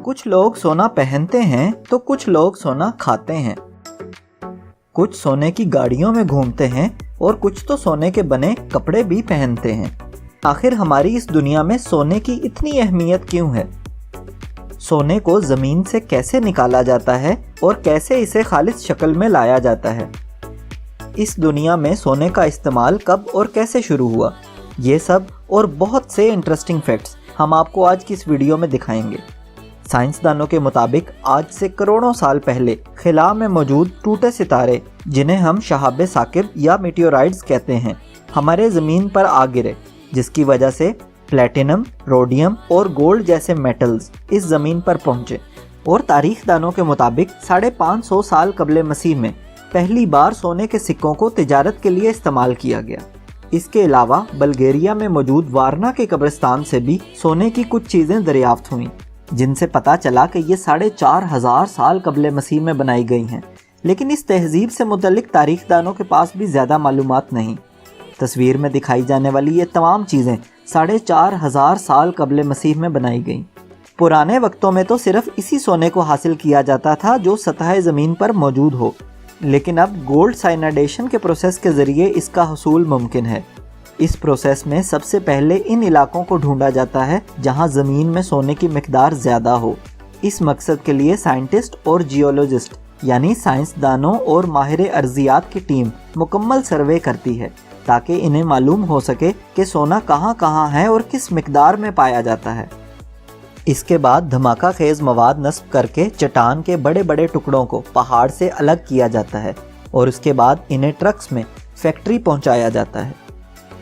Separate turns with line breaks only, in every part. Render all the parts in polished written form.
कुछ लोग सोना पहनते हैं तो कुछ लोग सोना खाते हैं। कुछ सोने की गाड़ियों में घूमते हैं और कुछ तो सोने के बने कपड़े भी पहनते हैं। आखिर हमारी इस दुनिया में सोने की इतनी अहमियत क्यों है? सोने को ज़मीन से कैसे निकाला जाता है और कैसे इसे खालिस शक्ल में लाया जाता है? इस दुनिया में सोने का इस्तेमाल कब और कैसे शुरू हुआ? ये सब और बहुत से इंटरेस्टिंग फैक्ट्स हम आपको आज की इस वीडियो में दिखाएंगे। साइंसदानों के मुताबिक आज से करोड़ों साल पहले खिला में मौजूद टूटे सितारे, जिन्हें हम शहाब साकिब या मीटियोराइट्स कहते हैं, हमारे ज़मीन पर आ गिरे, जिसकी वजह से प्लेटिनम, रोडियम और गोल्ड जैसे मेटल्स इस ज़मीन पर पहुँचे। और तारीखदानों के मुताबिक 550 साल कबले मसीह में पहली बार सोने के सिक्कों को तिजारत के लिए इस्तेमाल किया गया। इसके अलावा बल्गेरिया में मौजूद वारना के कब्रिस्तान से भी सोने की कुछ चीज़ें दरियाफ्त हुईं, जिनसे पता चला कि ये 4500 साल कबले मसीह में बनाई गई हैं। लेकिन इस तहजीब से मुतल्लिक तारीखदानों के पास भी ज़्यादा मालूमात नहीं। तस्वीर में दिखाई जाने वाली ये तमाम चीज़ें 4500 साल कबले मसीह में बनाई गईं। पुराने वक्तों में तो सिर्फ इसी सोने को हासिल किया जाता था जो सतह ज़मीन पर मौजूद हो, लेकिन अब गोल्ड साइनाइडेशन के प्रोसेस के ज़रिए इसका हसूल मुमकिन है। इस प्रोसेस में सबसे पहले इन इलाकों को ढूंढा जाता है जहां ज़मीन में सोने की मिकदार ज़्यादा हो। इस मकसद के लिए साइंटिस्ट और जियोलॉजिस्ट यानी साइंसदानों और माहिर अर्जियात की टीम मुकम्मल सर्वे करती है, ताकि इन्हें मालूम हो सके कि सोना कहां कहां है और किस मिकदार में पाया जाता है। इसके बाद धमाका खेज मवाद नस्ब करके चट्टान के बड़े बड़े टुकड़ों को पहाड़ से अलग किया जाता है और उसके बाद इन्हें ट्रक्स में फैक्ट्री पहुंचाया जाता है।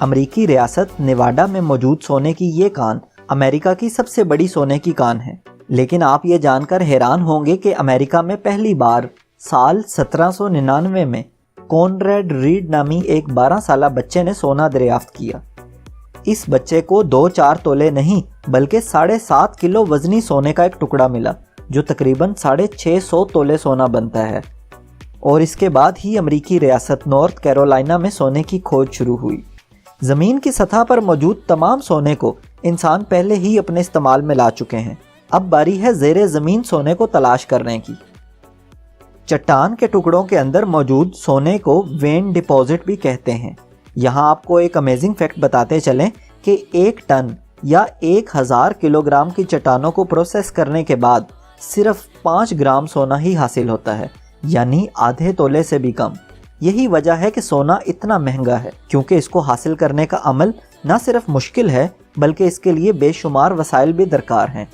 अमेरिकी रियासत नेवाडा में मौजूद सोने की ये कान अमेरिका की सबसे बड़ी सोने की कान है। लेकिन आप ये जानकर हैरान होंगे कि अमेरिका में पहली बार साल 1799 में कॉनरेड रीड नामी एक 12 साला बच्चे ने सोना दरियाफ्त किया। इस बच्चे को 2-4 तोले नहीं बल्कि 7.5 किलो वजनी सोने का एक टुकड़ा मिला, जो तकरीबन 650 तोले सोना बनता है। और इसके बाद ही अमेरिकी रियासत नॉर्थ कैरोलिना में सोने की खोज शुरू हुई। ज़मीन की सतह पर मौजूद तमाम सोने को इंसान पहले ही अपने इस्तेमाल में ला चुके हैं। अब बारी है ज़ेरे ज़मीन सोने को तलाश करने की। चट्टान के टुकड़ों के अंदर मौजूद सोने को वेन डिपॉजिट भी कहते हैं। यहाँ आपको एक अमेजिंग फैक्ट बताते चलें कि 1 टन या 1000 किलोग्राम की चट्टानों को प्रोसेस करने के बाद सिर्फ 5 ग्राम सोना ही हासिल होता है, यानी आधे तोले से भी कम। यही वजह है कि सोना इतना महंगा है, क्योंकि इसको हासिल करने का अमल न सिर्फ मुश्किल है बल्कि इसके लिए बेशुमार वसाइल भी दरकार हैं।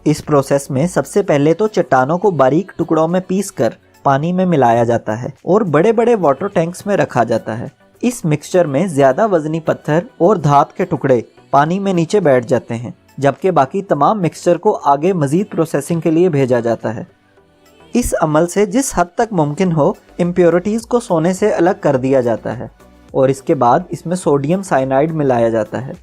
इस प्रोसेस में सबसे पहले तो चट्टानों को बारीक टुकड़ों में पीस कर पानी में मिलाया जाता है और बड़े बड़े वाटर टैंक्स में रखा जाता है। इस मिक्सचर में ज़्यादा वजनी पत्थर और धात के टुकड़े पानी में नीचे बैठ जाते हैं, जबकि बाकी तमाम मिक्सचर को आगे मज़ीद प्रोसेसिंग के लिए भेजा जाता है। इस अमल से जिस हद तक मुमकिन हो इम्प्योरिटीज़ को सोने से अलग कर दिया जाता है और इसके बाद इसमें सोडियम साइनाइड मिलाया जाता है।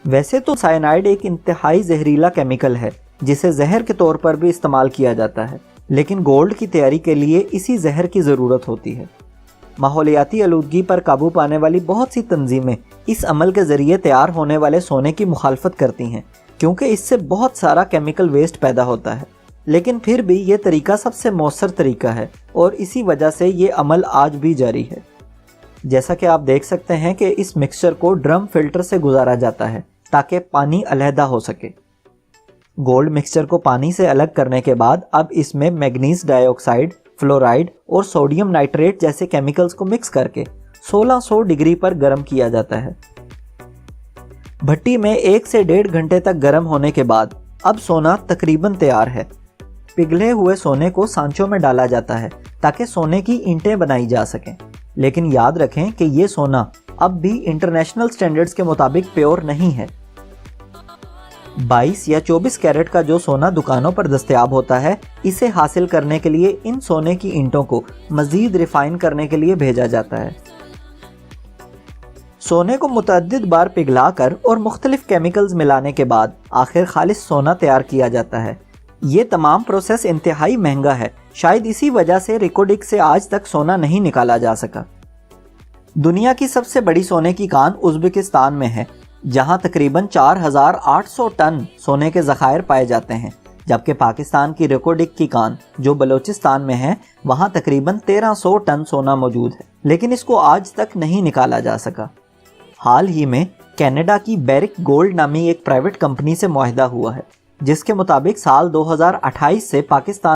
वैसे तो साइनाइड एक इंतहाई जहरीला केमिकल है जिसे जहर के तौर पर भी इस्तेमाल किया जाता है, लेकिन गोल्ड की तैयारी के लिए इसी जहर की ज़रूरत होती है। माहौलियाती आलूदगी पर काबू पाने वाली बहुत सी तंजीमें इस अमल के ज़रिए तैयार होने वाले सोने की मुखालफत करती हैं, क्योंकि इससे बहुत सारा केमिकल वेस्ट पैदा होता है। लेकिन फिर भी ये तरीका सबसे मौसर तरीका है और इसी वजह से ये अमल आज भी जारी है। जैसा कि आप देख सकते हैं कि इस मिक्सचर को ड्रम फिल्टर से गुजारा जाता है ताकि पानी अलहदा हो सके। गोल्ड मिक्सचर को पानी से अलग करने के बाद अब इसमें मैग्नीज डाइऑक्साइड, फ्लोराइड और सोडियम नाइट्रेट जैसे केमिकल्स को मिक्स करके 1600 डिग्री पर गर्म किया जाता है। भट्टी में 1 से 1.5 घंटे तक गर्म होने के बाद अब सोना तकरीबन तैयार है। पिघले हुए सोने को सांचों में डाला जाता है ताकि सोने की ईंटें बनाई जा सकें। लेकिन याद रखें कि ये सोना अब भी इंटरनेशनल स्टैंडर्ड्स के मुताबिक प्योर नहीं है। 22 या 24 कैरेट का जो सोना दुकानों पर दस्तयाब होता है, इसे हासिल करने के लिए इन सोने की ईंटों को मजीद रिफाइन करने के लिए भेजा जाता है। सोने को मुतअद्दिद बार पिघलाकर और मुख्तलिफ केमिकल्स मिलाने के बाद आखिर खालिस सोना तैयार किया जाता है। ये तमाम प्रोसेस इंतहाई महंगा है, शायद इसी वजह से रिकोडिक से आज तक सोना नहीं निकाला जा सका। दुनिया की सबसे बड़ी सोने की कान उज़्बेकिस्तान में है, जहां तकरीबन 4800 टन सोने के ज़खायर पाए जाते हैं, جبکہ پاکستان کی ریکوڈک کان جو بلوچستان میں ہے وہاں تقریباً 1300 ٹن سونا موجود ہے، لیکن اس کو آج تک نہیں نکالا جا سکا۔ حال ہی میں کینیڈا کی بیرک گولڈ نامی ایک پرائیویٹ کمپنی سے معاہدہ ہوا ہے، جس کے مطابق سال 2028 سے پاکستان